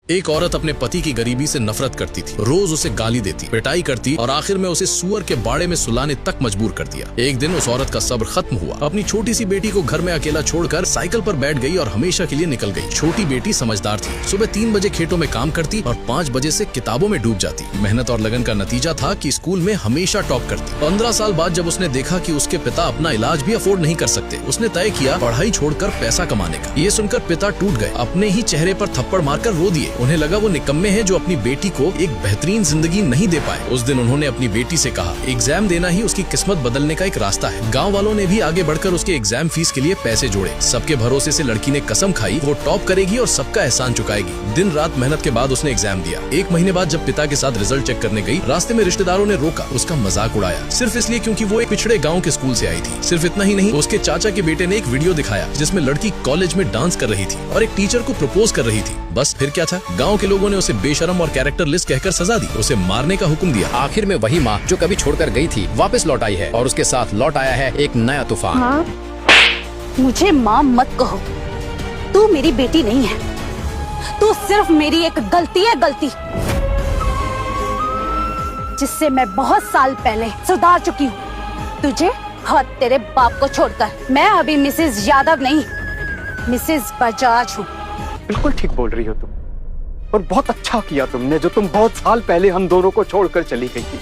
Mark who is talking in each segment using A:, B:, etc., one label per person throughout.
A: एक औरत अपने पति की गरीबी से नफरत करती थी, रोज उसे गाली देती, पिटाई करती और आखिर में उसे सुअर के बाड़े में सुलाने तक मजबूर कर दिया। एक दिन उस औरत का सब्र खत्म हुआ, अपनी छोटी सी बेटी को घर में अकेला छोड़कर साइकिल पर बैठ गई और हमेशा के लिए निकल गई। छोटी बेटी समझदार थी, सुबह 3 बजे खेतों में काम करती और 5 बजे से किताबों में डूब जाती। मेहनत और लगन का नतीजा था कि स्कूल में हमेशा टॉप करती। 15 साल बाद जब उसने देखा कि उसके पिता अपना इलाज भी अफोर्ड नहीं कर सकते, उसने तय किया पढ़ाई छोड़कर पैसा कमाने का। ये सुनकर पिता टूट गए, अपने ही चेहरे पर थप्पड़ मारकर रो दिए। उन्हें लगा वो निकम्मे हैं जो अपनी बेटी को एक बेहतरीन जिंदगी नहीं दे पाए। उस दिन उन्होंने अपनी बेटी से कहा, एग्जाम देना ही उसकी किस्मत बदलने का एक रास्ता है। गांव वालों ने भी आगे बढ़कर उसके एग्जाम फीस के लिए पैसे जोड़े। सबके भरोसे से लड़की ने कसम खाई वो टॉप करेगी और सबका एहसान चुकाएगी। दिन रात मेहनत के बाद उसने एग्जाम दिया। 1 महीने बाद जब पिता के साथ रिजल्ट चेक करने गई, रास्ते में रिश्तेदारों ने रोका, उसका मजाक उड़ाया, सिर्फ इसलिए क्योंकि वो एक पिछड़े गाँव के स्कूल से आई थी। सिर्फ इतना ही नहीं, उसके चाचा के बेटे ने एक वीडियो दिखाया जिसमें लड़की कॉलेज में डांस कर रही थी और एक टीचर को प्रपोज कर रही थी। बस फिर क्या था, गाँव के लोगों ने उसे बेशरम और कैरेक्टरलेस कहकर सजा दी, उसे मारने का हुक्म दिया।
B: आखिर में वही माँ जो कभी छोड़कर गई थी वापस लौट आई है और उसके साथ लौट आया है एक नया तूफान।
C: हाँ? मुझे माँ मत कहो, तू मेरी बेटी नहीं है, तू सिर्फ मेरी एक गलती है, गलती जिससे मैं बहुत साल पहले सुधार चुकी हूँ। तुझे और तेरे बाप को छोड़कर। मैं अभी मिसेस यादव नहीं, मिसेस बजाज हूँ।
D: बिल्कुल ठीक बोल रही हो तुम, और बहुत अच्छा किया तुमने जो तुम बहुत साल पहले हम दोनों को छोड़कर चली गई थी।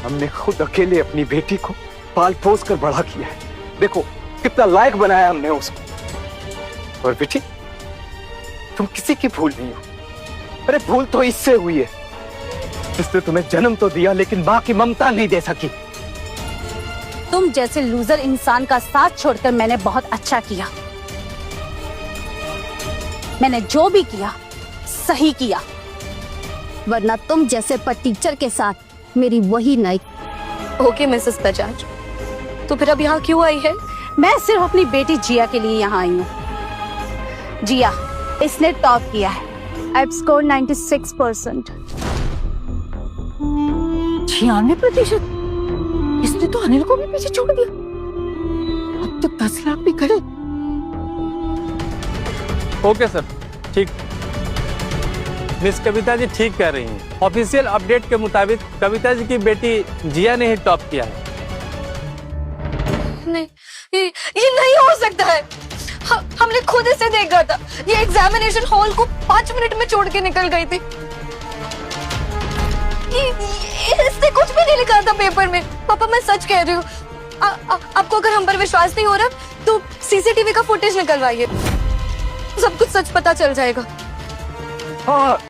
D: हमने खुद अकेले अपनी बेटी को पाल पोस कर बड़ा किया है। देखो कितना लायक बनाया हमने उसको। और बेटी, तुम किसी की भूल नहीं हो। अरे भूल तो इससे हुई है जिसने तुम्हें जन्म तो दिया लेकिन माँ की ममता नहीं दे सकी।
C: तुम जैसे लूजर इंसान का साथ छोड़कर मैंने बहुत अच्छा किया। मैंने जो भी किया सही किया,
E: वरना तुम जैसे पर टीचर के साथ मेरी वही नाई।
F: ओके मिसेस बजाज, तो फिर अब यहाँ क्यों आई है?
C: मैं सिर्फ अपनी बेटी जिया के लिए यहाँ आई हूँ। जिया, इसने टॉप किया है। I've scored 96%।
G: 96%? इसने तो अनिल को भी पीछे छोड़ दिया। अब तो 10 लाख भी खड़े।
H: ओके सर, ठीक। मिस कविता जी ठीक कह रही हैं। ऑफिशियल अपडेट के मुताबिक कविता जी की बेटी जिया ने ही टॉप किया है।
F: नहीं, ये नहीं हो सकता है। हमने खुद इसे देखा था। ये एग्जामिनेशन हॉल को 5 मिनट में छोड़ के निकल गई थी। इसने कुछ भी नहीं लिखा था पेपर में। पापा मैं सच कह रही हूँ। आपको अगर हम पर विश्वास नहीं हो रहा तो सीसीटीवी का फुटेज निकलवाइए, सब कुछ सच पता चल जाएगा।
D: हाँ